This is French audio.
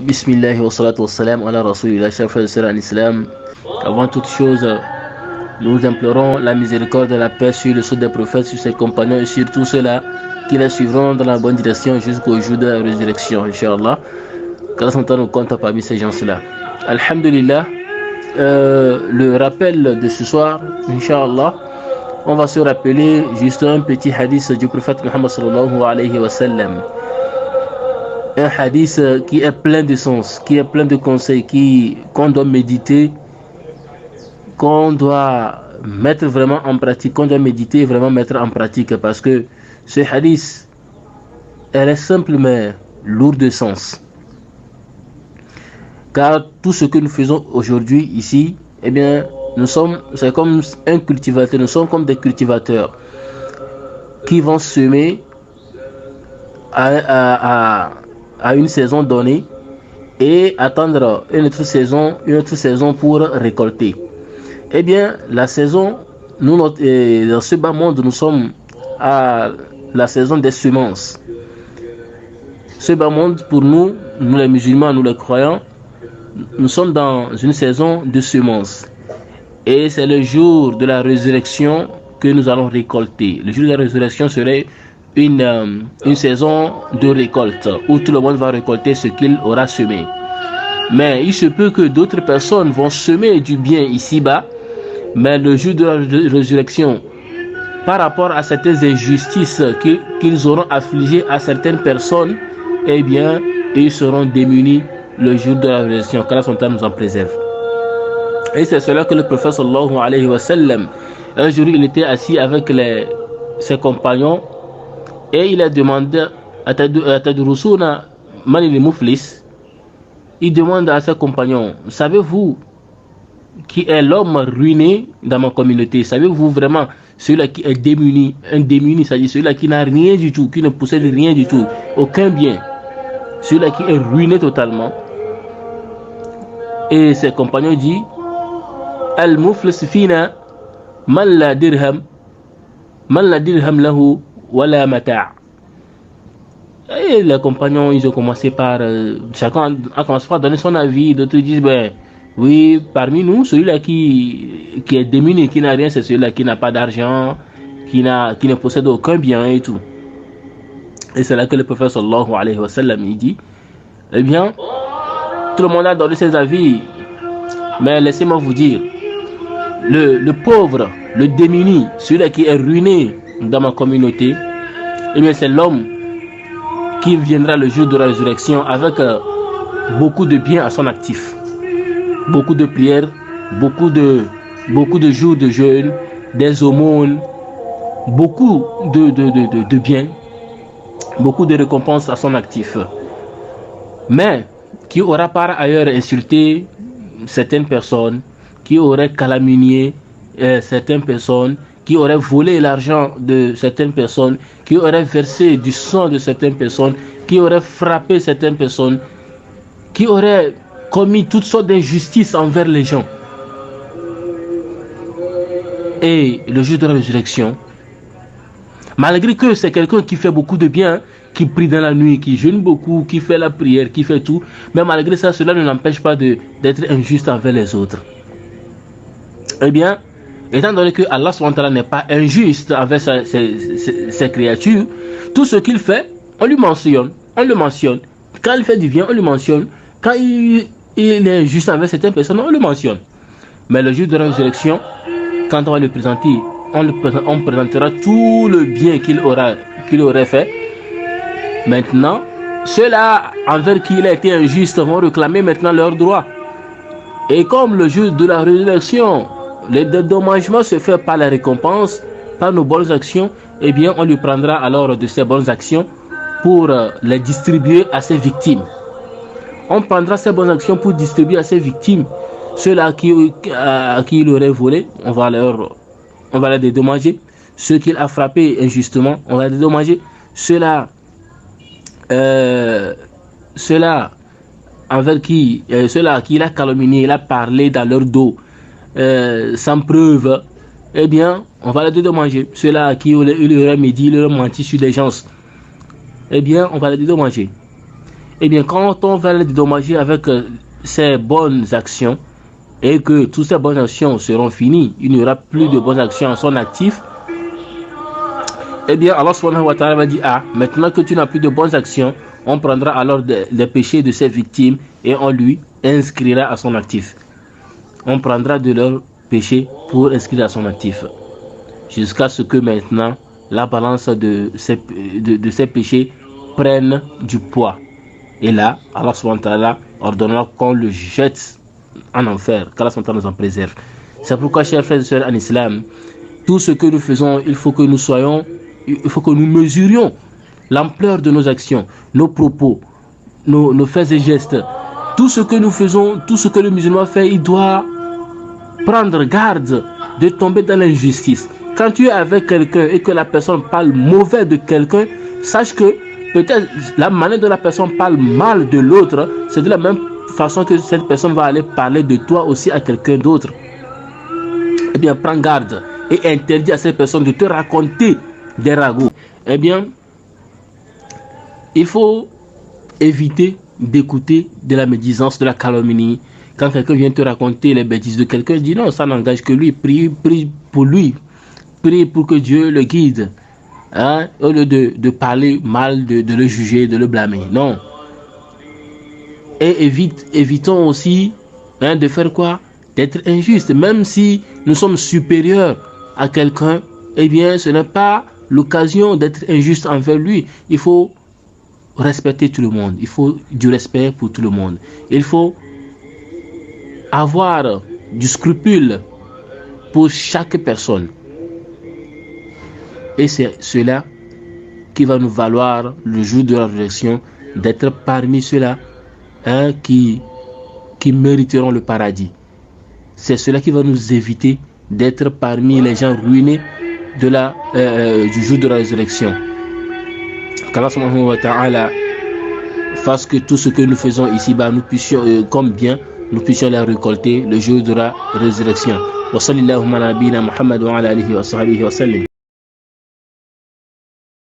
Bismillah wa salatu wa salam ala rasulillah, chers frères et sœurs en islam. Avant toute chose, nous implorons la miséricorde et la paix sur le sceau des prophètes, sur ses compagnons et sur tous ceux-là qui les suivront dans la bonne direction jusqu'au jour de la résurrection, Inch'Allah. Qu'Allah son temps nous compte parmi ces gens-là. Alhamdulillah, le rappel de ce soir, Inch'Allah, on va se rappeler juste un petit hadith du prophète Muhammad sallallahu alayhi wa sallam. Un hadith qui est plein de sens, qui est plein de conseils, qu'on doit méditer, qu'on doit mettre vraiment en pratique, qu'on doit méditer et vraiment mettre en pratique, parce que ce hadith, elle est simple mais lourde de sens. Car tout ce que nous faisons aujourd'hui ici, eh bien, c'est comme un cultivateur, nous sommes comme des cultivateurs qui vont semer à une saison donnée et attendre une autre saison pour récolter. Eh bien, la saison, nous, dans ce bas monde, nous sommes à la saison des semences. Ce bas monde, pour nous, nous les musulmans, nous les croyants, nous sommes dans une saison de semences. Et c'est le jour de la résurrection que nous allons récolter. Le jour de la résurrection serait une saison de récolte où tout le monde va récolter ce qu'il aura semé. Mais il se peut que d'autres personnes vont semer du bien ici-bas, mais le jour de la résurrection, par rapport à certaines injustices qu'ils auront affligées à certaines personnes, eh bien, ils seront démunis le jour de la résurrection. Qu'Allah son temps nous en préserve. Et c'est cela que le prophète sallallahu alayhi wa sallam, un jour il était assis avec ses compagnons et il a demandé Atadrusuna man il muflis. Il demande à ses compagnons, savez-vous qui est l'homme ruiné dans ma communauté? Savez-vous vraiment celui-là qui est démuni, un démuni, c'est-à-dire celui-là qui n'a rien du tout, qui ne possède rien du tout, aucun bien, celui-là qui est ruiné totalement? Et ses compagnons disent, Al-muflis fina man la dirham lahu wala mata'. Et les compagnons, ils ont commencé par chacun a commencé par donner son avis. D'autres disent, ben oui, parmi nous, celui-là qui est démuni, qui n'a rien, c'est celui-là qui n'a pas d'argent, qui ne possède aucun bien et tout. Et c'est là que le prophète sallallahu alayhi wa sallam il dit, eh bien, tout le monde a donné ses avis, mais laissez-moi vous dire, le pauvre, le démuni, celui-là qui est ruiné dans ma communauté, eh bien c'est l'homme qui viendra le jour de la résurrection avec beaucoup de biens à son actif, beaucoup de prières, beaucoup de jours de jeûne, des aumônes, beaucoup de biens, beaucoup de récompenses à son actif, mais qui aura par ailleurs insulté certaines personnes, qui aurait calomnié certaines personnes, qui aurait volé l'argent de certaines personnes, qui aurait versé du sang de certaines personnes, qui aurait frappé certaines personnes, qui aurait commis toutes sortes d'injustices envers les gens. Et le jour de la résurrection, malgré que c'est quelqu'un qui fait beaucoup de bien, qui prie dans la nuit, qui jeûne beaucoup, qui fait la prière, qui fait tout, mais malgré ça, cela ne l'empêche pas d'être injuste envers les autres. Eh bien, étant donné que Allah SWT n'est pas injuste envers ses créatures, tout ce qu'il fait, on le mentionne. Quand il fait du bien, on le mentionne. Quand il est injuste envers certaines personnes, on le mentionne. Mais le jour de la résurrection, quand on va le présenter, on présentera tout le bien qu'il aurait fait. Maintenant, ceux-là envers qui il a été injuste vont réclamer maintenant leurs droits. Et comme le jour de la résurrection, le dédommagement se fait par la récompense, par nos bonnes actions, eh bien on lui prendra alors de ces bonnes actions pour les distribuer à ses victimes. On prendra ces bonnes actions pour distribuer à ses victimes. Ceux-là à qui il aurait volé, on va les dédommager. Ceux qu'il a frappés injustement, on va les dédommager. Ceux-là envers qui il a calomnié, il a parlé dans leur dos, sans preuve, eh bien, on va les dédommager. Ceux-là à qui il aurait médit, il aurait menti sur les gens, eh bien, on va les dédommager. Eh bien, quand on va les dédommager avec ces bonnes actions et que toutes ces bonnes actions seront finies, il n'y aura plus de bonnes actions en son actif, eh bien, Allah subhanahu wa ta'ala va dire, ah, maintenant que tu n'as plus de bonnes actions, on prendra alors les péchés de ces victimes et on lui inscrira à son actif. On prendra de leurs péchés pour inscrire à son actif. Jusqu'à ce que maintenant, la balance de ces péchés prenne du poids. Et là, Allah subhanahu wa ta'ala ordonnera qu'on le jette en enfer, qu'Allah subhanahu wa ta'ala nous en préserve. C'est pourquoi, chers frères et sœurs en islam, tout ce que nous faisons, il faut que nous mesurions l'ampleur de nos actions, nos propos, nos faits et gestes. Tout ce que nous faisons, tout ce que le musulman fait, il doit prendre garde de tomber dans l'injustice. Quand tu es avec quelqu'un et que la personne parle mauvais de quelqu'un, sache que peut-être la manière dont la personne parle mal de l'autre, c'est de la même façon que cette personne va aller parler de toi aussi à quelqu'un d'autre. Eh bien, prends garde et interdis à cette personne de te raconter des ragots. Eh bien, il faut éviter d'écouter de la médisance, de la calomnie. Quand quelqu'un vient te raconter les bêtises de quelqu'un, dis non, ça n'engage que lui. Prie pour lui. Prie pour que Dieu le guide. Hein? Au lieu de parler mal, de le juger, de le blâmer. Non. Et évitons aussi de faire quoi? D'être injuste. Même si nous sommes supérieurs à quelqu'un, eh bien, ce n'est pas l'occasion d'être injuste envers lui. Il faut respecter tout le monde. Il faut du respect pour tout le monde. Il faut avoir du scrupule pour chaque personne. Et c'est cela qui va nous valoir le jour de la résurrection d'être parmi ceux-là qui mériteront le paradis. C'est cela qui va nous éviter d'être parmi les gens ruinés du jour de la résurrection. Qu'Allah subhanahu wa ta'ala fasse que tout ce que nous faisons ici-bas, nous puissions, comme bien, nous puissions les récolter le jour de la résurrection. Wa sallallahu ala nabina Muhammad wa ala alihi wa sahbihi wa sallam.